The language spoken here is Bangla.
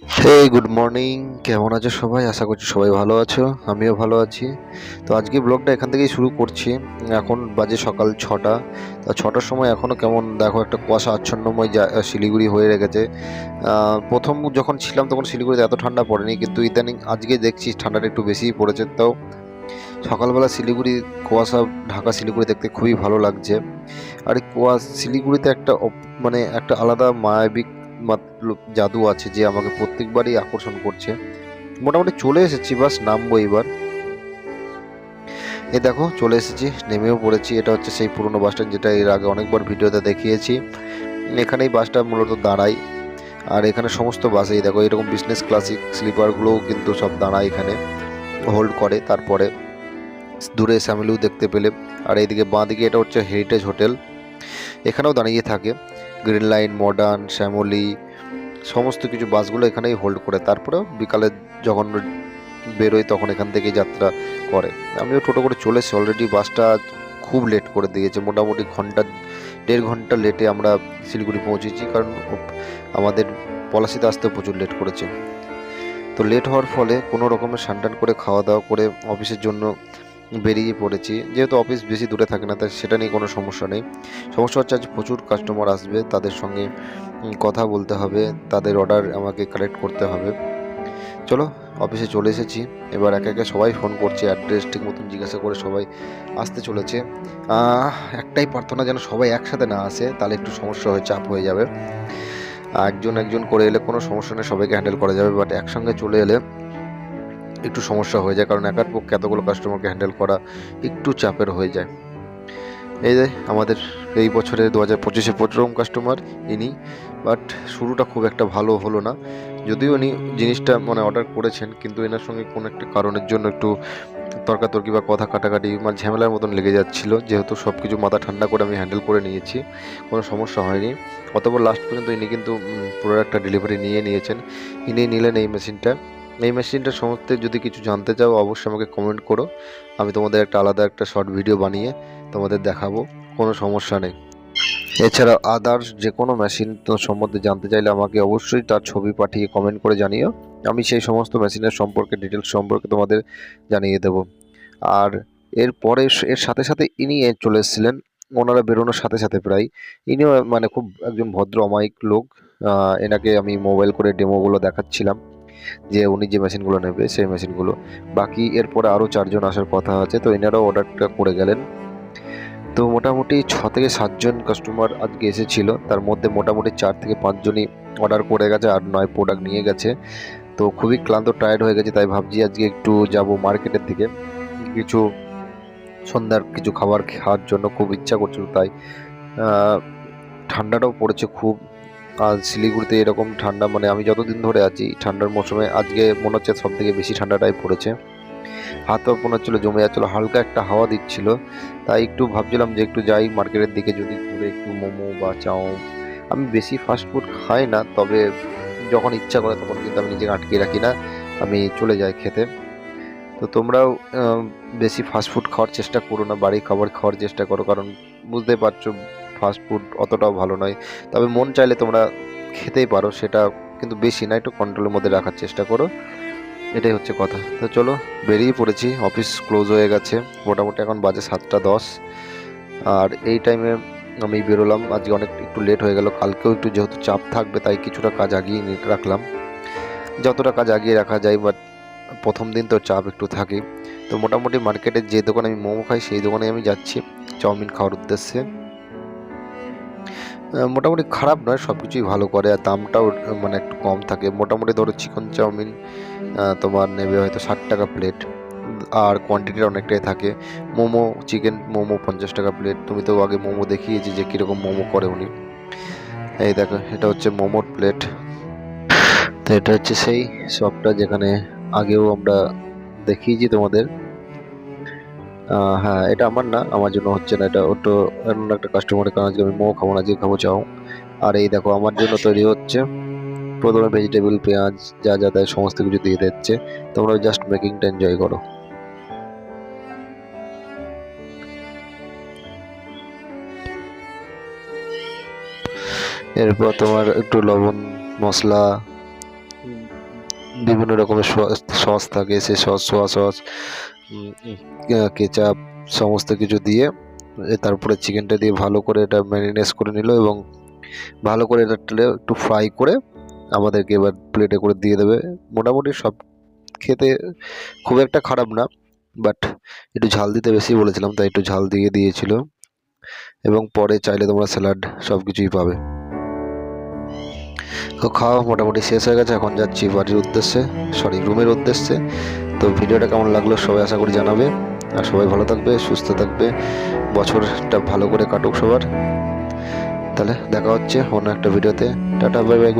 হে গুড মর্নিং। কেমন আছো সবাই? আশা করছি সবাই ভালো আছো, আমিও ভালো আছি। তো আজকে ব্লগটা এখান থেকেই শুরু করছি। এখন বাজে সকাল 6টা। তা 6টার সময় এখনও কেমন দেখো একটা কুয়াশা আচ্ছন্নময় শিলিগুড়ি হয়ে রেখেছে। প্রথম যখন ছিলাম তখন শিলিগুড়িতে এত ঠান্ডা পড়েনি, কিন্তু ইদানিং আজকে দেখছি ঠান্ডাটা একটু বেশিই পড়েছে। তাও সকালবেলা শিলিগুড়ি কুয়াশা ঢাকা শিলিগুড়ি দেখতে খুবই ভালো লাগছে। আর এই শিলিগুড়িতে একটা মানে একটা আলাদা মায়াবিক জাদু আছে, যে আমাকে প্রত্যেকবারই আকর্ষণ করছে। মোটামুটি চলে এসেছি, বাস নামবো এবার। এই দেখো চলে এসেছি, নেমেও পড়েছি। এটা হচ্ছে সেই পুরনো বাস স্ট্যান্ড, যেটা এর আগে অনেকবার ভিডিওতে দেখিয়েছি। এখানেই বাসটা মূলত দাঁড়ায়। আর এখানে সমস্ত বাসেই দেখো এরকম বিজনেস ক্লাসিক স্লিপারগুলোও কিন্তু সব দাঁড়ায় এখানে, হোল্ড করে। তারপরে দূরে শ্যামিলু দেখতে পেলে। আর এইদিকে বাঁ দিকে এটা হচ্ছে হেরিটেজ হোটেল, এখানেও দাঁড়িয়ে থাকে। গ্রিন লাইন, মডার্ন, শ্যামলী, সমস্ত কিছু বাসগুলো এখানেই হোল্ড করে। তারপরেও বিকালে যখন বেরোয় তখন এখান থেকেই যাত্রা করে। আমিও টোটো করে চলে এসেছি অলরেডি। বাসটা খুব লেট করে দিয়েছে, মোটামুটি দেড় ঘন্টা লেটে আমরা শিলিগুড়ি পৌঁছেছি, কারণ আমাদের পলাশিতে আসতে প্রচুর লেট করেছে। তো লেট হওয়ার ফলে কোনো রকমের স্নান করে খাওয়া দাওয়া করে অফিসের জন্য বেরিয়ে পড়েছি। যেহেতু অফিস বেশি দূরে থাকে না, তাই সেটা নিয়ে কোনো সমস্যা নেই। সমস্যা হচ্ছে আজ প্রচুর কাস্টমার আসবে, তাদের সঙ্গে কথা বলতে হবে, তাদের অর্ডার আমাকে কালেক্ট করতে হবে। চলো অফিসে চলে এসেছি। এবার একে একে সবাই ফোন করছে, অ্যাড্রেস ঠিক মতন জিজ্ঞাসা করে সবাই আসতে চলেছে। একটাই প্রার্থনা যেন সবাই একসাথে না আসে, তাহলে একটু সমস্যা হয়ে চাপ হয়ে যাবে। একজন একজন করে এলে কোনো সমস্যা নেই, সবাইকে হ্যান্ডেল করা যাবে। বাট একসঙ্গে চলে এলে একটু সমস্যা হয়ে যায়, কারণ একার পক্ষে এতগুলো কাস্টমারকে হ্যান্ডেল করা একটু চাপের হয়ে যায়। এই যে আমাদের এই বছরে 2025-এ প্রথম কাস্টমার ইনি। বাট শুরুটা খুব একটা ভালো হলো না, যদিও উনি জিনিসটা মানে অর্ডার করেছেন, কিন্তু এনার সঙ্গে কোনো একটা কারণের জন্য একটু তর্কাতর্কি বা কথা কাটাকাটি মানে ঝামেলার মতন লেগে যাচ্ছিল। যেহেতু সব কিছু মাথা ঠান্ডা করে আমি হ্যান্ডেল করে নিয়েছি, কোনো সমস্যা হয়নি। অতপর লাস্ট পর্যন্ত ইনি কিন্তু প্রোডাক্টটা ডেলিভারি নিয়ে নিয়েছেন। ইনি নিলেন এই মেশিনটা। এই মেশিনটার সম্বন্ধে যদি কিছু জানতে চাও অবশ্যই আমাকে কমেন্ট করো, আমি তোমাদের একটা আলাদা একটা শর্ট ভিডিও বানিয়ে তোমাদের দেখাবো, কোনো সমস্যা নেই। এছাড়া আদার্স যে কোনো মেশিন সম্বন্ধে জানতে চাইলে আমাকে অবশ্যই তার ছবি পাঠিয়ে কমেন্ট করে জানিও, আমি সেই সমস্ত মেশিনের সম্পর্কে ডিটেলস সম্পর্কে তোমাদের জানিয়ে দেব। আর এরপরে এর সাথে সাথে ইনি চলে এসেছিলেন, ওনারা বেরোনোর সাথে সাথে প্রায়। ইনিও মানে খুব একজন ভদ্র অমায়িক লোক। এনাকে আমি মোবাইল করে ডেমোগুলো দেখাচ্ছিলাম, যে উনি যে মেশিনগুলো নেবে সেই মেশিনগুলো। বাকি এরপরে আরও 4জন আসার কথা আছে, তো এনারাও অর্ডারটা করে গেলেন। তো মোটামুটি 6 থেকে 7জন কাস্টমার আজকে এসেছিল, তার মধ্যে মোটামুটি 4 থেকে 5জনই অর্ডার করে গেছে, আর 9 প্রোডাক্ট নিয়ে গেছে। তো খুবই ক্লান্ত, টায়ার্ড হয়ে গেছে, তাই ভাবছি আজকে একটু যাব মার্কেটের দিকে, কিছু সন্ধ্যার কিছু খাবার খাওয়ার জন্য খুব ইচ্ছা করছিল। তাই আহ, ঠান্ডাটাও পড়েছে খুব। আর শিলিগুড়িতে এরকম ঠান্ডা মানে আমি যতদিন ধরে আছি ঠান্ডার মৌসুমে আজকে মনে হচ্ছে সব থেকে বেশি ঠান্ডাটাই পড়েছে। হাত পা মনে হচ্ছিলো জমে যাচ্ছিলো, হালকা একটা হাওয়া দিচ্ছিল। তাই একটু ভাবছিলাম যে একটু যাই মার্কেটের দিকে, যদি ঘুরে একটু মোমো বা চাও। আমি বেশি ফাস্ট ফুড খাই না, তবে যখন ইচ্ছা করে তখন কিন্তু আমি নিজেকে আটকে রাখি না, আমি চলে যাই খেতে। তো তোমরাও বেশি ফাস্ট ফুড খাওয়ার চেষ্টা করো না, বাড়ির খাবার খাওয়ার চেষ্টা করো, কারণ বুঝতে পারছো ফাস্ট ফুড অতটাও ভালো নয়। তবে মন চাইলে তোমরা খেতেই পারো, সেটা কিন্তু বেশি না, একটু কন্ট্রোলের মধ্যে রাখার চেষ্টা করো। এটাই হচ্ছে কথা। তো চলো বেরিয়ে পড়েছি, অফিস ক্লোজ হয়ে গেছে। মোটামুটি এখন বাজে 7টা 10। আর এই টাইমে আমি বেরোলাম, আজকে অনেক একটু লেট হয়ে গেল। কালকেও একটু যেহেতু চাপ থাকবে, তাই কিছুটা কাজ আগিয়ে রাখলাম, যতটা কাজ আগিয়ে রাখা যায়। বাট প্রথম দিন তো চাপ একটু থাকে। তো মোটামুটি মার্কেটের যে দোকানে আমি মোমো খাই সেই দোকানে আমি যাচ্ছি চাউমিন খাওয়ার উদ্দেশ্যে। মোটামুটি খারাপ নয়, সব কিছুই ভালো করে, আর দামটাও মানে একটু কম থাকে। মোটামুটি ধরো চিকেন চাউমিন তোমার নেবে হয়তো 60 টাকা প্লেট, আর কোয়ান্টিটিটা অনেকটাই থাকে। মোমো, চিকেন মোমো 50 টাকা প্লেট। তুমি তো আগে মোমো দেখিয়েছি যে কীরকম মোমো করে উনি। এই দেখো এটা হচ্ছে মোমোর প্লেট। তো এটা হচ্ছে সেই শপটা যেখানে আগেও আমরা দেখিয়েছি তোমাদের। হ্যাঁ, এটা আমার না, আমার জন্য হচ্ছে না, এটা অন্য অন্য একটা কাস্টমারের, কারণ আজকে আমি মোমো খাবো না, আজকে খাবো চাও। আর এই দেখো আমার জন্য তৈরি হচ্ছে। প্রথমে ভেজিটেবল, পেঁয়াজ যা যা দেয় সমস্ত কিছু দিয়ে দিচ্ছে, তোমরা জাস্ট মেকিংটা এনজয় করো। এরপর তোমার একটু লবণ, মশলা বিভিন্ন রকমের সস থাকে, সেই সোয়া সস, কেচাপ, সমস্ত কিছু দিয়ে তারপরে চিকেনটা দিয়ে ভালো করে এটা ম্যারিনেট করে নিল এবং ভালো করে এটা একটু ফ্রাই করে আমাদেরকে এবার প্লেটে করে দিয়ে দেবে। মোটামুটি সব খেতে খুব একটা খারাপ না, বাট একটু ঝাল দিতে বেশি বলেছিলাম, তাই একটু ঝাল দিয়ে দিয়েছিল। এবং পরে চাইলে তোমরা স্যালাড সব কিছুই পাবে। তো খাওয়া মোটামুটি শেষ হয়ে গেছে, এখন যাচ্ছি বাড়ির উদ্দেশ্যে, রুমের উদ্দেশ্যে। তো ভিডিওটা কেমন লাগলো সবাই আশা করি জানাবে, আর সবাই ভালো থাকবে, সুস্থ থাকবে, বছরটা ভালো করে কাটুক সবার। তাহলে দেখা হচ্ছে অন্য একটা ভিডিওতে। Tata, bye bye.